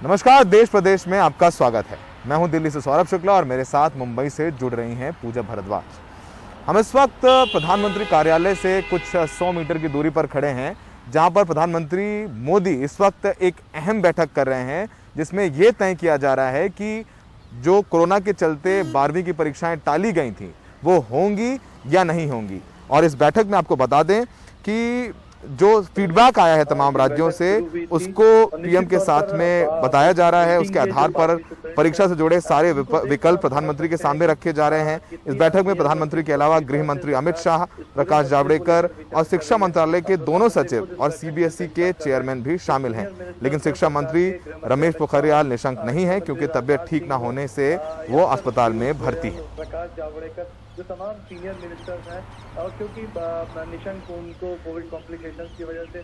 नमस्कार, देश प्रदेश में आपका स्वागत है। मैं हूं दिल्ली से सौरभ शुक्ला और मेरे साथ मुंबई से जुड़ रही हैं पूजा भारद्वाज। हम इस वक्त प्रधानमंत्री कार्यालय से कुछ 100 मीटर की दूरी पर खड़े हैं, जहां पर प्रधानमंत्री मोदी इस वक्त एक अहम बैठक कर रहे हैं, जिसमें यह तय किया जा रहा है कि जो कोरोना के चलते 12वीं की परीक्षाएं टाली गई थी वो होंगी या नहीं होंगी। और इस बैठक में आपको बता दें कि जो फीडबैक आया है तमाम राज्यों से, उसको पीएम के साथ में बताया जा रहा है। उसके आधार पर परीक्षा से जुड़े सारे विकल्प प्रधानमंत्री के सामने रखे जा रहे हैं। इस बैठक में प्रधानमंत्री के अलावा गृह मंत्री अमित शाह, प्रकाश जावड़ेकर और शिक्षा मंत्रालय के दोनों सचिव और सीबीएसई के चेयरमैन भी शामिल हैं। लेकिन शिक्षा मंत्री रमेश पोखरियाल निशंक नहीं है, क्योंकि तबियत ठीक न होने से वो अस्पताल में भर्ती है। प्रकाश जावड़ेकर जो तमाम सीनियर मिनिस्टर्स हैं, और क्योंकि निशंक उनको कोविड कॉम्प्लिकेशंस की वजह से।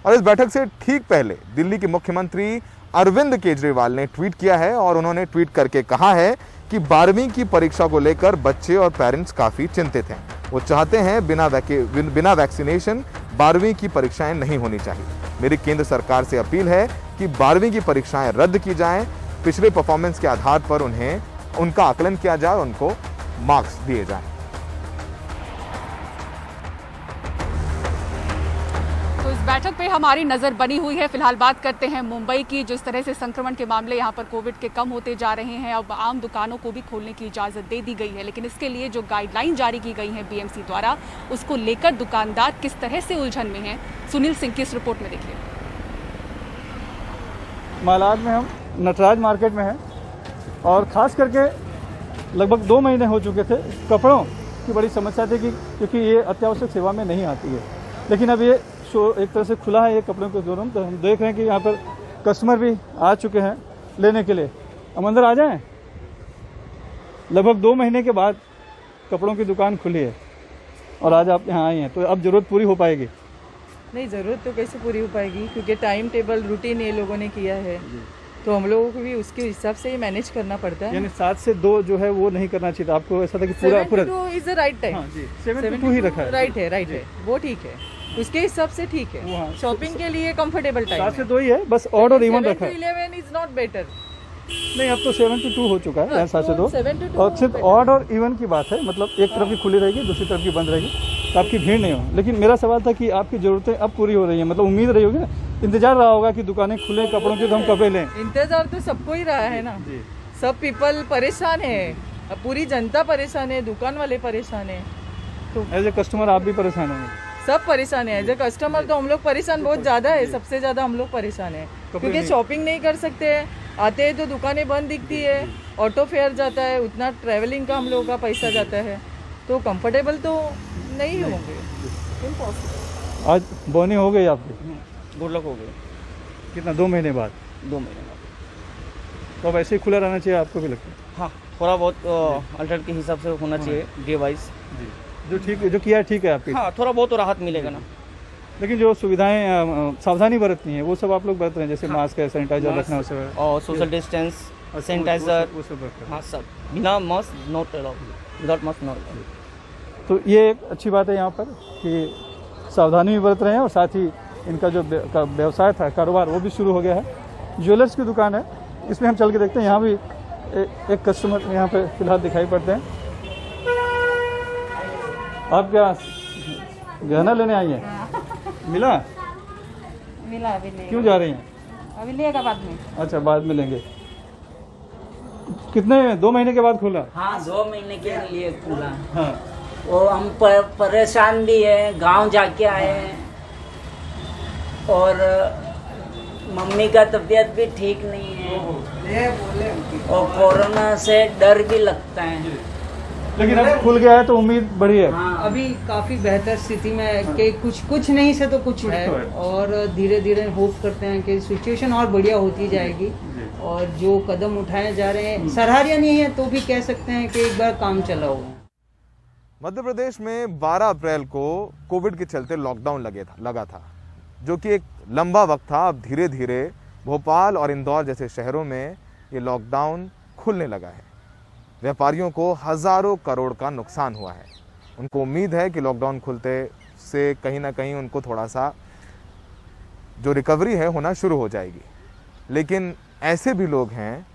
और इस बैठक से ठीक पहले दिल्ली के मुख्यमंत्री अरविंद केजरीवाल ने ट्वीट किया है और उन्होंने ट्वीट करके कहा है कि 12वीं की परीक्षा को लेकर बच्चे और पेरेंट्स काफी चिंतित हैं। वो चाहते हैं बिना वैक्सीनेशन 12वीं की परीक्षाएं नहीं होनी चाहिए। मेरी केंद्र सरकार से अपील है कि 12वीं की परीक्षाएं रद्द की जाएं, पिछले परफॉर्मेंस के आधार पर उन्हें उनका आकलन किया जाए, उनको मार्क्स दिए जाएं। तो इस बैठक पे हमारी नजर बनी हुई है। फिलहाल बात करते हैं मुंबई की। जिस तरह से संक्रमण के मामले यहाँ पर कोविड के कम होते जा रहे हैं, अब आम दुकानों को भी खोलने की इजाजत दे दी गई है, लेकिन इसके लिए जो गाइडलाइन जारी की गई है बीएमसी द्वारा, उसको लेकर दुकानदार किस तरह से उलझन में हैं, सुनील सिंह की इस रिपोर्ट में देखिए। मालाड में हम नटराज मार्केट में हैं और ख़ास करके लगभग 2 महीने हो चुके थे। कपड़ों की बड़ी समस्या थी क्योंकि ये अत्यावश्यक सेवा में नहीं आती है, लेकिन अब ये एक तरह से खुला है ये कपड़ों के शोरूम। तो हम देख रहे हैं कि यहाँ पर कस्टमर भी आ चुके हैं लेने के लिए। हम अंदर आ जाएं। लगभग 2 महीने के बाद कपड़ों की दुकान खुली है और आज आप यहाँ आई हैं, तो अब ज़रूरत पूरी हो पाएगी? नहीं, ज़रूरत तो कैसे पूरी हो पाएगी, क्योंकि टाइम टेबल रूटीन ये लोगों ने किया है, तो हम लोगों को भी उसके हिसाब से ही मैनेज करना पड़ता है। यानी 7 से 2 जो है वो नहीं करना चाहिए। आपको ऐसा था कि पूरा 7 is the right time. 7 to 2 ही रखा है। राइट है, वो ठीक है, उसके हिसाब से ठीक है। शॉपिंग के लिए कंफर्टेबल टाइम 7 से 2 ही है, बस ऑड और इवन रखा है। 11 इज नॉट बेटर। नहीं, अब तो 7 to 2 हो चुका है, 7 से 2। 7 to 2 और सिर्फ ऑड और इवन की बात है, मतलब एक तरफ की खुली रहेगी, दूसरी तरफ की बंद रहेगी, तो आपकी भीड़ नहीं हो। लेकिन मेरा सवाल था कि आपकी ज़रूरतें अब पूरी हो रही हैं, मतलब उम्मीद रही होगी ना, इंतजार रहा होगा कि दुकानें खुले कपड़ों की, तो हम कपड़े लें। इंतजार तो सबको ही रहा है ना। सब पीपल परेशान है, अब पूरी जनता परेशान है, दुकान वाले परेशान है, तो एज ए कस्टमर आप भी परेशान होंगे। सब परेशान है। एज ए कस्टमर तो हम लोग परेशान बहुत ज़्यादा है, सबसे ज़्यादा हम लोग परेशान है, क्योंकि शॉपिंग नहीं कर सकते हैं। आते हैं तो दुकानें बंद दिखती है, ऑटो फेयर जाता है, उतना ट्रैवलिंग का हम लोगों का पैसा जाता है, तो कंफर्टेबल तो नहीं होंगे, इम्पॉसिबल। आज बोनी हो गई आपकी? गुड लक हो गई। कितना? 2 महीने बाद? 2 महीने बाद। तो अब ऐसे ही खुला रहना चाहिए, आपको भी लगता है? हाँ, थोड़ा बहुत अल्टरनेट के हिसाब से होना चाहिए, डे वाइज। जो किया है ठीक है आपकी? हाँ, थोड़ा बहुत तो राहत मिलेगा ना। लेकिन जो सुविधाएं सावधानी बरतनी है वो सब आप लोग बरत रहे हैं, जैसे मास्क है, सैनिटाइजर रखना और सोशल डिस्टेंस, सैनिटाइजर, वो सब रख रहे हैं। हाँ सब। बिना mask not allowed, without mask not allowed. तो ये एक अच्छी बात है यहाँ पर कि सावधानी भी बरत रहे हैं, और साथ ही इनका जो व्यवसाय था, कारोबार, वो भी शुरू हो गया है। ज्वेलर्स की दुकान है, इसमें हम चल के देखते हैं। यहाँ भी एक कस्टमर यहाँ पे फिलहाल दिखाई पड़ते हैं। आप क्या गहना लेने आई हैं? मिला अभी नहीं। क्यों जा रही हैं? अभी लेगा बाद में। अच्छा, बाद में लेंगे। कितने 2 महीने के बाद खुला? हाँ, 2 महीने के लिए खुला। हाँ। और हम परेशान भी है, गांव जाके आए हैं, और मम्मी का तबीयत भी ठीक नहीं है, और कोरोना से डर भी लगता है। लेकिन अब खुल गया है तो उम्मीद बढ़ी है। हाँ, अभी काफी बेहतर स्थिति में है कि कुछ नहीं से तो कुछ है, और धीरे धीरे होप करते हैं कि सिचुएशन और बढ़िया होती जाएगी। और जो कदम उठाए जा रहे हैं सराहनीय नहीं है, तो भी कह सकते हैं कि एक बार काम चला हुआ है। मध्य प्रदेश में 12 अप्रैल को कोविड के चलते लॉकडाउन लगा था, जो कि एक लंबा वक्त था। अब धीरे धीरे भोपाल और इंदौर जैसे शहरों में ये लॉकडाउन खुलने लगा है। व्यापारियों को हजारों करोड़ का नुकसान हुआ है। उनको उम्मीद है कि लॉकडाउन खुलते से कहीं ना कहीं उनको थोड़ा सा जो रिकवरी है होना शुरू हो जाएगी। लेकिन ऐसे भी लोग हैं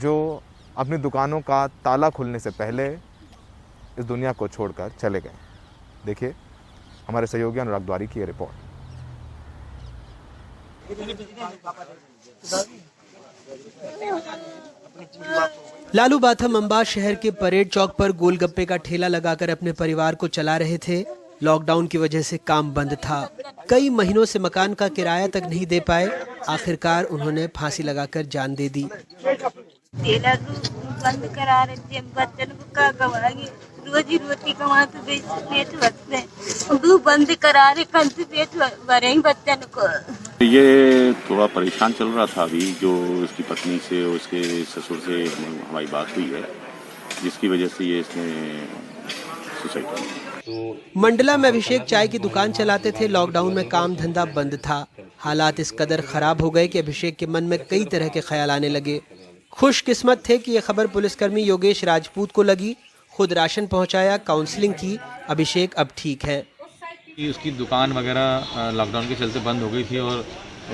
जो अपनी दुकानों का ताला खुलने से पहले इस दुनिया को छोड़कर चले गए। देखिए हमारे सहयोगी अनुराग द्वारी की ये रिपोर्ट। लालू बाथम अंबाद शहर के परेड चौक पर गोलगप्पे का ठेला लगाकर अपने परिवार को चला रहे थे। लॉकडाउन की वजह से काम बंद था। कई महीनों से मकान का किराया तक नहीं दे पाए। आखिरकार उन्होंने फांसी लगाकर जान दे दी। ठेला बंद करा रहे थे, बच्चन को क्या कमाएंगे, रोजी रोटी कमा के पेट भरते हैं, बंद करा रहे, कल से पेट भरेंगे बच्चन को। ये थोड़ा परेशान चल रहा था। अभी जो उसकी पत्नी से उसके ससुर से हमारी बात हुई है, जिसकी वजह से ये इसने सुसाइड किया। मंडला में अभिषेक चाय की दुकान चलाते थे। लॉकडाउन में काम धंधा बंद था। हालात इस कदर खराब हो गए कि अभिषेक के मन में कई तरह के ख्याल आने लगे। खुशकिस्मत थे कि यह खबर पुलिसकर्मी योगेश राजपूत को लगी। खुद राशन पहुंचाया, काउंसलिंग की। अभिषेक अब ठीक है। उसकी दुकान वगैरह लॉकडाउन के चलते बंद हो गई थी और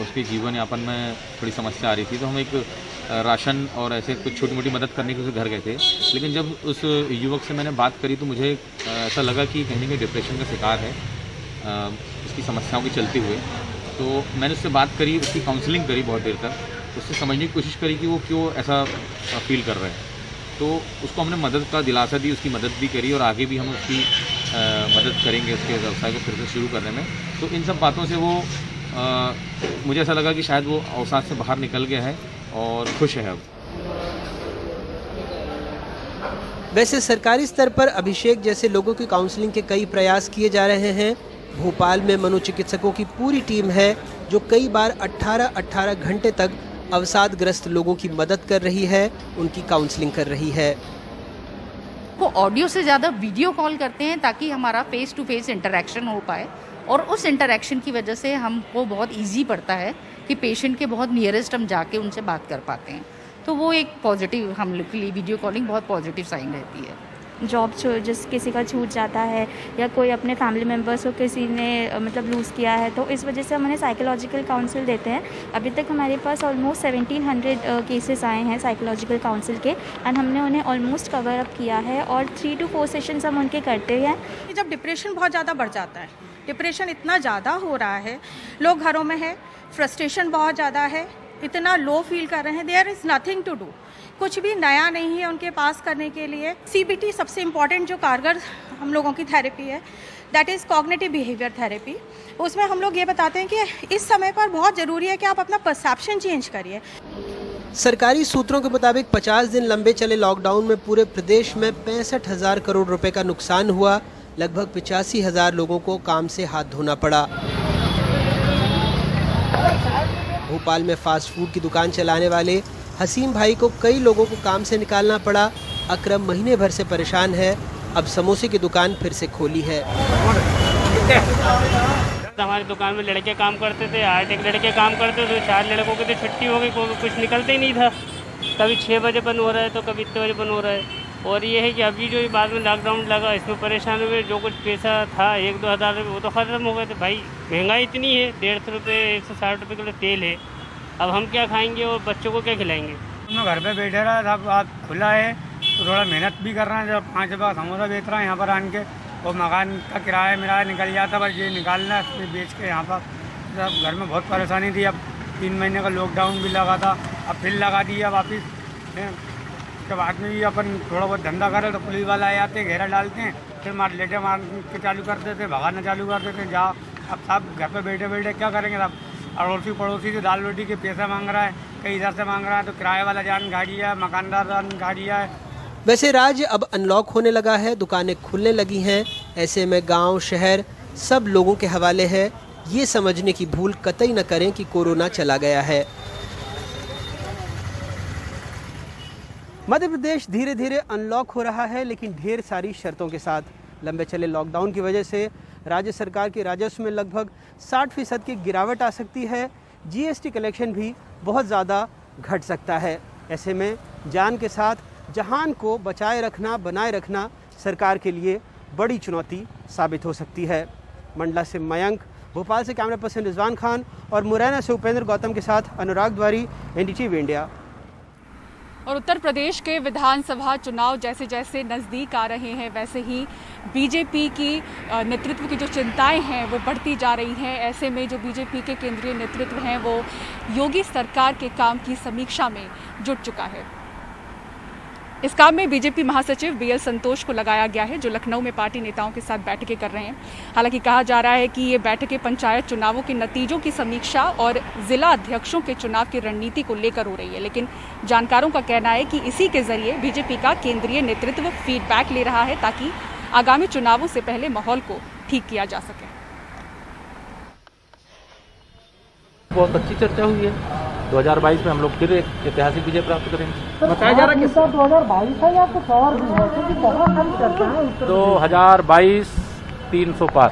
उसके जीवन यापन में थोड़ी समस्या आ रही थी, तो हम एक राशन और ऐसे कुछ छोटी मोटी मदद करने के लिए घर गए थे। लेकिन जब उस युवक से मैंने बात करी तो मुझे ऐसा लगा कि कहीं ना कहीं डिप्रेशन का शिकार है इसकी समस्याओं के चलते हुए। तो मैंने उससे बात करी, उसकी काउंसलिंग करी बहुत देर तक, उससे समझने की कोशिश करी कि वो क्यों ऐसा फील कर रहे हैं। तो उसको हमने मदद का दिलासा दी, उसकी मदद भी करी और आगे भी हम उसकी मदद करेंगे उसके व्यवसाय को फिर से शुरू करने में। तो इन सब बातों से वो मुझे ऐसा लगा कि शायद वो अवसाद से बाहर निकल गया है और खुश है अब। वैसे सरकारी स्तर पर अभिषेक जैसे लोगों की काउंसलिंग के कई प्रयास किए जा रहे हैं। भोपाल में मनोचिकित्सकों की पूरी टीम है जो कई बार 18-18 घंटे तक अवसादग्रस्त लोगों की मदद कर रही है, उनकी काउंसलिंग कर रही है। वो ऑडियो से ज़्यादा वीडियो कॉल करते हैं ताकि हमारा फेस टू फेस इंटरेक्शन हो पाए, और उस इंटरेक्शन की वजह से हमको बहुत इजी पड़ता है कि पेशेंट के बहुत नियरेस्ट हम जाके उनसे बात कर पाते हैं। तो वो एक पॉजिटिव, हम लोग के लिए वीडियो कॉलिंग बहुत पॉजिटिव साइन रहती है। जॉब जिस किसी का छूट जाता है या कोई अपने फैमिली मेम्बर्स को किसी ने मतलब लूज़ किया है, तो इस वजह से हम उन्हें साइकोलॉजिकल काउंसिल देते हैं। अभी तक हमारे पास ऑलमोस्ट 1700 केसेस आए हैं साइकोलॉजिकल काउंसिल के, एंड हमने उन्हें ऑलमोस्ट कवर अप किया है और 3 to 4 सेशंस हम उनके करते हैं। जब डिप्रेशन बहुत ज़्यादा बढ़ जाता है, डिप्रेशन इतना ज़्यादा हो रहा है, लोग घरों में है, फ्रस्ट्रेशन बहुत ज़्यादा है, इतना लो फील कर रहे हैं, there is nothing to do, कुछ भी नया नहीं है उनके पास करने के लिए। CBT सबसे इम्पॉर्टेंट जो कारगर हम लोगों की थेरेपी है, that is cognitive behaviour therapy. उसमें हम लोग ये बताते हैं कि इस समय पर बहुत ज़रूरी है कि आप अपना परसेप्शन चेंज करिए। सरकारी सूत्रों के मुताबिक 50 दिन लंबे चले लॉकडाउन में पूरे प्रदेश में 65,000 करोड़ रुपए का नुकसान हुआ। लगभग 85,000 लोगों को काम से हाथ धोना पड़ा। भोपाल में फास्ट फूड की दुकान चलाने वाले हसीम भाई को कई लोगों को काम से निकालना पड़ा। अकरम महीने भर से परेशान है, अब समोसे की दुकान फिर से खोली है। हमारी दुकान में लड़के काम करते थे, 8 लड़के काम करते थे, 4 लड़कों की तो छुट्टी हो गई, कुछ निकलते ही नहीं था। कभी 6 बजे बंद हो रहा है तो कभी इतने बजे बंद हो रहा है। और ये है कि अभी जो बाद में लॉकडाउन लगा, इसमें परेशान हुए। जो कुछ पैसा था 1-2 हज़ार रुपये वो तो ख़त्म हो गए थे। भाई महंगाई इतनी है, 150 रुपये 160 रुपये किलो तेल है, अब हम क्या खाएंगे और बच्चों को क्या खिलाएंगे। मैं घर पे बैठे रहा था, अब खुला है तो थोड़ा मेहनत भी कर रहे हैं। जब 5 रुपये का समोसा बेच रहा है यहाँ पर आन के, और मकान का किराया मेरा निकल जाता, बस ये निकालना है फिर बेच के यहाँ पर। जब घर में बहुत परेशानी थी, अब 3 महीने का लॉकडाउन भी लगा था, अब फिर लगा दिया वापस। उसके बाद में भी अपन थोड़ा बहुत धंधा करें तो पुलिस वाला आ जाते हैं, घेरा डालते हैं, फिर लेटे मार के चालू कर देते, भगाना चालू कर देते हैं। जहाँ अब साहब घर पे बैठे बैठे क्या करेंगे साहब। अड़ोसी पड़ोसी से दाल रोटी के पैसा मांग रहा है, कई इधर से मांग रहा है, तो किराए वाला जान गाड़ी है, मकानदार जान गाड़ी है। वैसे राज्य अब अनलॉक होने लगा है, दुकानें खुलने लगी हैं। ऐसे में गांव शहर सब लोगों के हवाले है। ये समझने की भूल कतई न करें कि कोरोना चला गया है। मध्य प्रदेश धीरे धीरे अनलॉक हो रहा है, लेकिन ढेर सारी शर्तों के साथ। लंबे चले लॉकडाउन की वजह से राज्य सरकार के राजस्व में लगभग 60% की गिरावट आ सकती है। GST कलेक्शन भी बहुत ज़्यादा घट सकता है। ऐसे में जान के साथ जहान को बचाए रखना, बनाए रखना सरकार के लिए बड़ी चुनौती साबित हो सकती है। मंडला से मयंक, भोपाल से कैमरा पर्सन रिजवान खान और मुरैना से उपेंद्र गौतम के साथ अनुराग द्वारी, NDTV इंडिया। और उत्तर प्रदेश के विधानसभा चुनाव जैसे जैसे नज़दीक आ रहे हैं वैसे ही बीजेपी की नेतृत्व की जो चिंताएं हैं वो बढ़ती जा रही हैं। ऐसे में जो बीजेपी के केंद्रीय नेतृत्व हैं वो योगी सरकार के काम की समीक्षा में जुट चुका है। इस काम में बीजेपी महासचिव BL संतोष को लगाया गया है, जो लखनऊ में पार्टी नेताओं के साथ बैठकें कर रहे हैं। हालांकि कहा जा रहा है कि ये बैठकें पंचायत चुनावों के नतीजों की समीक्षा और जिला अध्यक्षों के चुनाव की रणनीति को लेकर हो रही है, लेकिन जानकारों का कहना है कि इसी के जरिए बीजेपी का केंद्रीय नेतृत्व फीडबैक ले रहा है ताकि आगामी चुनावों से पहले माहौल को ठीक किया जा सके। बहुत अच्छी चर्चा हुई है। 2022 में हम लोग फिर एक ऐतिहासिक विजय प्राप्त करेंगे। बताया जा रहा है कि 2022 है या कुछ और भी है, क्योंकि बहुत सारी चर्चा है। 2022 300 पार।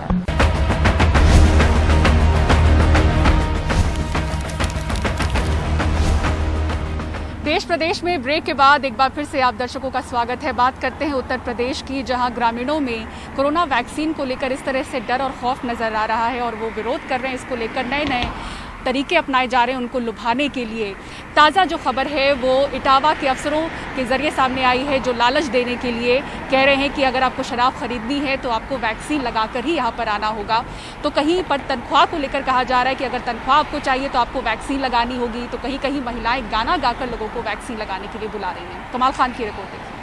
देश प्रदेश में ब्रेक के बाद एक बार फिर से आप दर्शकों का स्वागत है। बात करते हैं उत्तर प्रदेश की, जहां ग्रामीणों में कोरोना वैक्सीन को लेकर इस तरह से डर और खौफ नजर आ रहा है और वो विरोध कर रहे हैं। इसको लेकर नए नए तरीके अपनाए जा रहे हैं उनको लुभाने के लिए। ताज़ा जो खबर है वो इटावा के अफसरों के जरिए सामने आई है, जो लालच देने के लिए कह रहे हैं कि अगर आपको शराब खरीदनी है तो आपको वैक्सीन लगाकर ही यहाँ पर आना होगा। तो कहीं पर तनख्वाह को लेकर कहा जा रहा है कि अगर तनख्वाह आपको चाहिए तो आपको वैक्सीन लगानी होगी। तो कहीं कहीं महिलाएं गाना गाकर लोगों को वैक्सीन लगाने के लिए बुला रही हैं। कमाल खान की रिपोर्ट देखिए।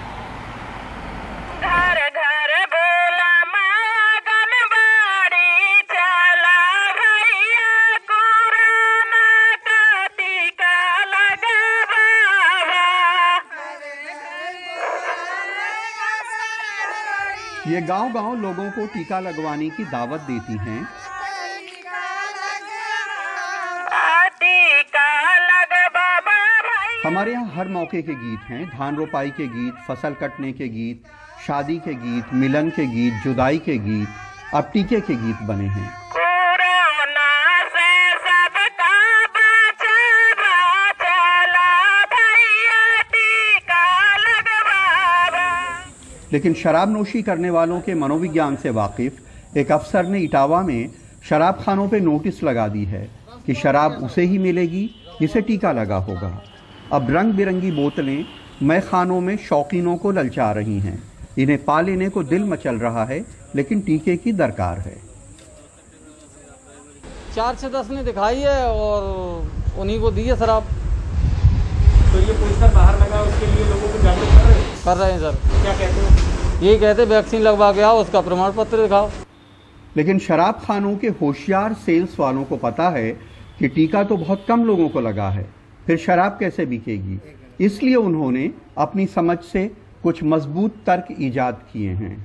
ये गांव-गांव लोगों को टीका लगवाने की दावत देती हैं। हमारे यहाँ हर मौके के गीत हैं, धान रोपाई के गीत, फसल कटने के गीत, शादी के गीत, मिलन के गीत, जुदाई के गीत, अब टीके के गीत बने हैं। लेकिन शराब नोशी करने वालों के मनोविज्ञान से वाकिफ एक अफसर ने इटावा में शराब खानों पे नोटिस लगा दी है कि शराब उसे ही मिलेगी जिसे टीका लगा होगा। अब रंग बिरंगी बोतलें मय खानों में शौकीनों को ललचा रही हैं। इन्हें पा लेने को दिल मचल रहा है, लेकिन टीके की दरकार है। 4 से 10 ने दिखाई है और उन्हीं को दी है शराब। तो ये पोस्टर बाहर लगा, उसके लिए लोगों को जागरूक कर रहे हैं सर। क्या कहते हो? यही कहते वैक्सीन लगवा के आओ, उसका प्रमाण पत्र दिखाओ। लेकिन शराब खानों के होशियार सेल्स वालों को पता है कि टीका तो बहुत कम लोगों को लगा है, फिर शराब कैसे बिकेगी। इसलिए उन्होंने अपनी समझ से कुछ मजबूत तर्क इजाद किए हैं।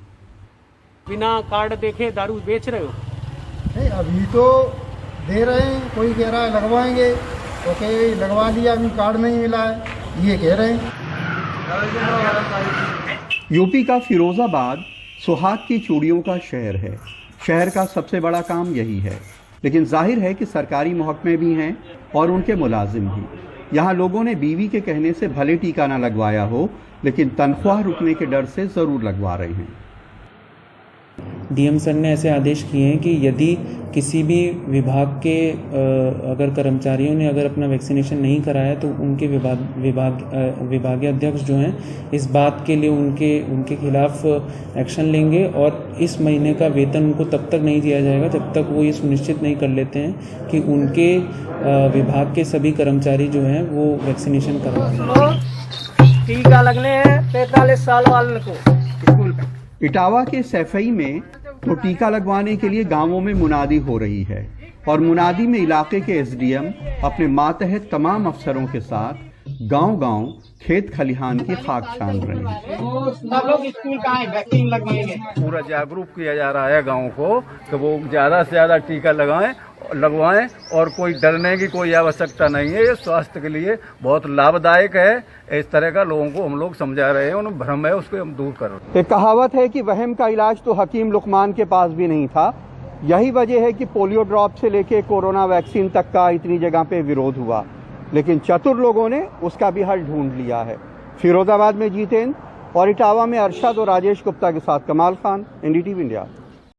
बिना कार्ड देखे दारू बेच रहे हो? नहीं, अभी तो दे रहे हैं, कोई कह रहा है लगवाएंगे, ओके लगवा लिया, अभी कार्ड नहीं मिला है, ये कह रहे हैं। यूपी का फिरोजाबाद सुहाग की चूड़ियों का शहर है। शहर का सबसे बड़ा काम यही है, लेकिन जाहिर है कि सरकारी महकमे भी हैं और उनके मुलाजिम भी। यहाँ लोगों ने बीवी के कहने से भले टीका न लगवाया हो, लेकिन तनख्वाह रुकने के डर से ज़रूर लगवा रहे हैं। डीएम सर ने ऐसे आदेश किए हैं कि यदि किसी भी विभाग के अगर कर्मचारियों ने अगर अपना वैक्सीनेशन नहीं कराया तो उनके विभागीय अध्यक्ष जो हैं इस बात के लिए उनके खिलाफ एक्शन लेंगे और इस महीने का वेतन उनको तब तक नहीं दिया जाएगा जब तक वो ये सुनिश्चित नहीं कर लेते हैं कि उनके विभाग के सभी कर्मचारी जो हैं वो वैक्सीनेशन करवाएं। टीका लगने हैं 45 साल वालों को स्कूल पे। इटावा के सैफई में तो टीका लगवाने के लिए गांवों में मुनादी हो रही है और मुनादी में इलाके के एसडीएम अपने मातहत तमाम अफसरों के साथ गांव-गांव खेत खलिहान की खाक छान रहे हैं। सब लोग स्कूल का है, वैक्सीन लगवाएंगे। पूरा जागरूक किया जा रहा है गाँव को कि वो ज्यादा से ज्यादा टीका लगवाएं और कोई डरने की कोई आवश्यकता नहीं है। ये स्वास्थ्य के लिए बहुत लाभदायक है। इस तरह का लोगों को हम लोग समझा रहे हैं, उन्हें भ्रम है उसको हम दूर करो। एक कहावत है कि वहम का इलाज तो हकीम लुकमान के पास भी नहीं था। यही वजह है कि पोलियो ड्रॉप से लेके कोरोना वैक्सीन तक का इतनी जगह पे विरोध हुआ, लेकिन चतुर लोगों ने उसका भी हल ढूंढ लिया है। फिरोजाबाद में जीतेंद्र और इटावा में अरशद और राजेश गुप्ता के साथ कमाल खान, NDTV इंडिया।